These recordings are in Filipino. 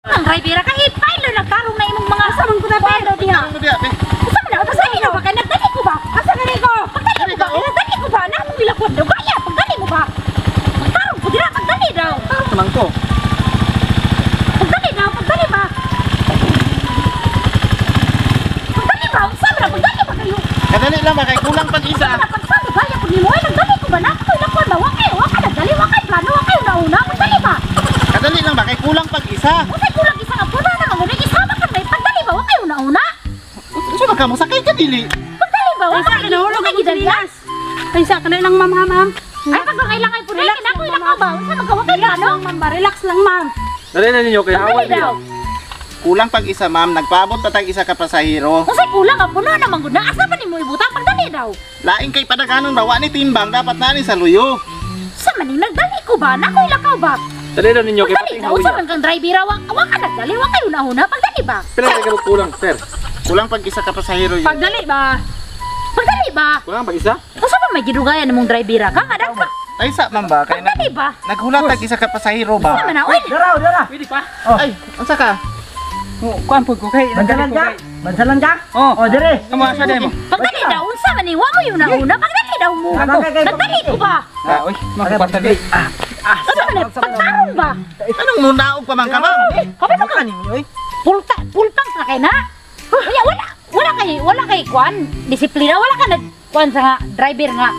Ang driver kahit pailo na karong na imong mga samang ko na pero diha. Ano diya, be? Asa man ako sa ino kay nagdali ko ba? Asa na ko? Pagdali ko ba? Nagdali ko ba? Namo bila ko do kaya pagdali mo ba? Karong ko dira pagdali daw. Tamang ko. Pagdali daw, pagdali ba? Pagdali ba? Unsa man pagdali ba kayo? Kadali lang ba kay kulang pag isa. Pagsabi kaya pag nimo nagdali ko ba na? Ako na ko ba? Wa kay nagdali, wa kay plano, wa kay nauna pagdali ba? Kadali lang ba kay kulang pag isa. Usay kulang isa nga puno na mo isama ka may pagdali ba? Wa kay nauna. Unsa ba ka mo sakay ka dili? Pagdali ba? Wa kay nahulog ang gidalas. Ay sa kanila lang ma'am ha ma'am. Ay pag kailangan po rin ako ilang ka ba? Unsa man ka wa kay plano? Ma'am, relax lang ma'am. Dali na ninyo kay Pagdali awal niyo. daw. Kulang pag isa, ma'am. Nagpaabot pa tag isa ka pasahero. Usay kulang ang puno na mangguna. Asa man nimo ibutang pagdali daw? Laing kay padaganon ba wa ni timbang dapat na ni sa luyo. Sa maning nagdali ko ba? Nako ilakaw ba? Dali na ninyo kay Pagdali pating daw hawin sa niya. man kang driver wa ka nagdali, wa kayo nauna pagdali ba? Pila na kayo kulang, sir? Kulang pag isa ka pasahero yun. Pagdali ba? Pagdali ba? Kulang pag isa? Usa ba may gidugayan nimong driver ka? Nga ka. Ay sa ma'am ba kay Pagdali ba? naghulat tag isa ka pasahero Sa ba? man na oy. Dara. Pwede pa. Ay, unsa ka? Kuan pud ko kay. Bansalan ka? Bansalan ka? Oh. O dire. Kamu asa demo? Pagdali daw unsa man ni wa mo yung nauna pagdali daw mo. Nagdali ko ba? Ah, oy, makapatali. Usa man pagtarong ba? Anong munaog pa man ka, ma'am? Kapit mo kanin oy. Pultang sa kay na. Wala kay kwan. Disiplina wala ka nag kwan sa nga driver nga.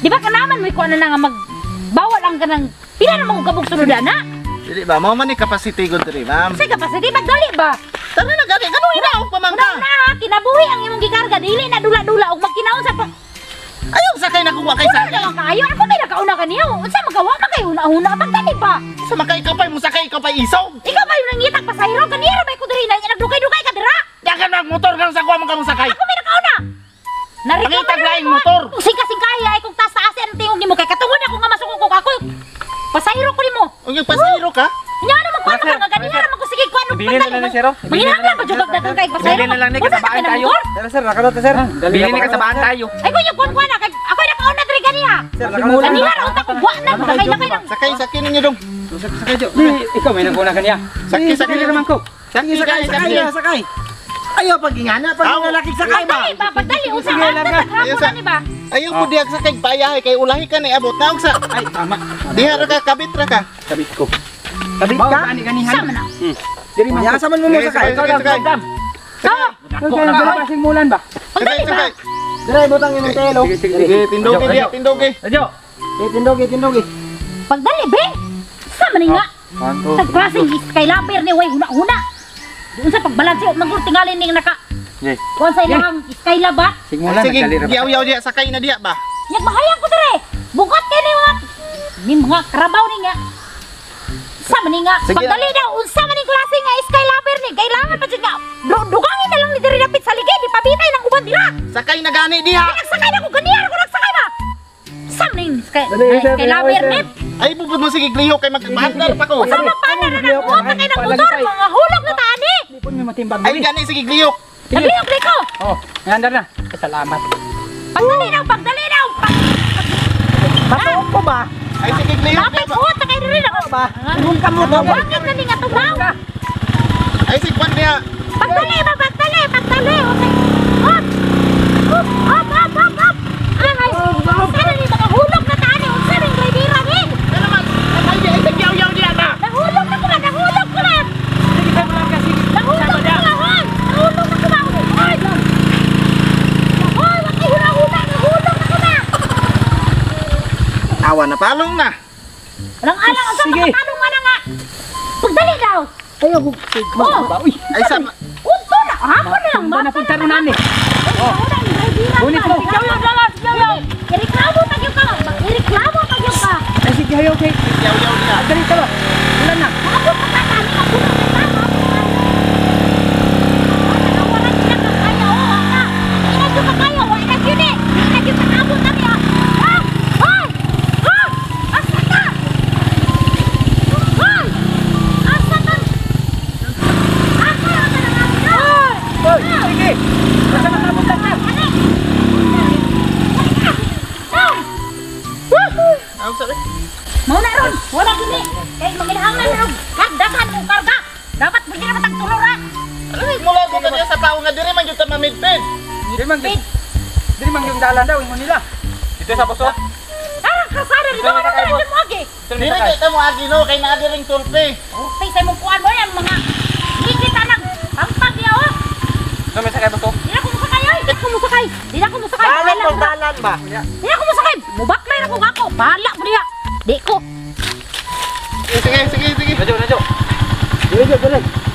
Di ba kanaman mo kwan na nga magbawal ang kanang pila na mo kabog sunudan na. Dili ba mao man ni capacity good diri, ma'am. Sa kapasiti pagdali ba? Tara na gani, kanu inaog pa man ka. Na kinabuhi ang imong gikarga dili na dula-dula og magkinaon sa pa. Ayaw sakay na kuha kay Wala sakay. lang kayo ako may nakauna kaniyo. Unsa magawa ka kayo una pagdali ba? Sa makay ka pa mo sakay ka pa isog. Ikaw ba yung nangitag pasahero kanira ba ko diri na nagdukay-dukay ka dira? Dagan mag motor ka sa kuha mo ka mo sakay. Ako may nakauna. Pangitag laing motor. Singka-singkahi ay kung taas-taas ang tingog nimo kay katungod ako nga masuko ko ako. Pasahero ko nimo. Ug yung pasahero ka? Nya naman ko ano ka ganyan man ko sige ko ano Bilhin na lang ni sir, oh. Manginahanglan pa jugag dagan kay pasahero. Bilhin na lang ni kasabaan tayo. Tara sir, nakalot sir. Bilhin ni kasabaan tayo. Ay ko yung kuan na kay ako nakauna diri ganiha. Sir, nakalot. Kanina ra utak ko buwa na sakay lang. Sakay ninyo dong. Sakay jo. Ikaw may naguna kaniya. Sakay naman ko. Sakay. Ayaw pagingana, pag lalaki sakay ba? Pagdali unsa Sige ka lang ka. tatrapo ni ba? Ayaw po diag sakay payahay kay ulahi ka ni abot na og sa. Ay, tama. Diha ra ka kabit ra ka. Sabit ko. Kabit ka? Ani ganihan. Sama na. Diri man. Yasaman mo mo sakay. Sakay, sakay. Sama. Ako na ba kasing mulan ba? Sakay, sakay. Dire butang imong telo. Sige, tindogi diha, tindogi. Adyo. Tindogi. Pagdali be. Sama ni nga. Nagklaseng skylapper ni way huna-huna. Doon sa pagbalanse magul tingalin ning naka. Yes. Kuan sa ilang skylabat. Sigmulan Sige, nagdali ra. yaw-yaw diha sakay na diha ba? Yak mahayang ko dire. Bukat kay ni mga karabaw ni nga. Sama ni nga. Sige. Pagdali daw unsa man ning klase nga skylapper ni kailangan pa jud nga. Dugangin na lang ni diri dapit sa ligid di pabitay ng uban dira. Sakay na gani diha. Nagsakay na ko ganiya ako nagsakay ba. Sama ning Dali, sir, skylapper sir. ni. Ay bubud mo sige kliho kay magpaandar pa ko. Sama pa na ng utak kay ng motor mga hulog na tani. Di po may matimbang Ay gani sige kliho. Nagliyok ko. Oh, ngandar na. Salamat. Pagdali daw, pagdali daw. Matuog ko ba? Ay sige kliho. Dapat uot na kayo rin ako. Ba? Imong kamot ba? Bakit na di nga tumaw? Ay sige pan diha. Pagdali ba, pagdali. Okay. Hop. Hop. Ay, sana ni mga hulog na tani. Unsa rin kay dira ni. Ano man? Ay di sige yaw-yaw diha ta. Nahulog na ko na. Nahulog na ko na. Ay, wag kayo hula-hula. Nahulog na ko na. Awa na palong na. Walang alang. Unsa Sige. makatalong nga na nga. Pagdali daw. Ayaw ko. Uy. Ay sa Unsa na. Hapon na lang. Ba na punta ron ani. Bunit mo. Ireklamo tagyo ka. Ireklamo tagyo ka. Ay sige hayo kay. yaw-yaw diha. Dali ka ba? Wala na. Ako pagkakani ako na tama. Nawalan sila ka kaya o ka. Ina jud ka kaya wa ina jud ni. Ina jud ka abot na niya. Hoy! Asa ka? Hoy! Asa ka? Asa ka na nga? Hoy, sige. Basta makapunta na. Ang sabi. Mau na ron. Wala gini. Kay makinahanglan na ron. Kagdagan lagi na matang tulor ha. Mula ko kaniya sa tao nga diri man jud ta mamidpid. Dili mang yung dalan daw ingon nila. Dito sa puso. Tarang kasada dito ano na dyan mo agi. Diri kay ta mo agi no kay naa diring tulpe. Okay, sa mong kuhan mo yan mga higit anang pangpag yaw ha. No may sakay puso. Di na ko musakay ay. Di na ko musakay. Di na ko musakay. Dalan Bahala mo, ko. dalan ba? Di na ko musakay. Mubaklay na ko ako. Bahala mo niya. Di ko. Sige. Radyo. Dili.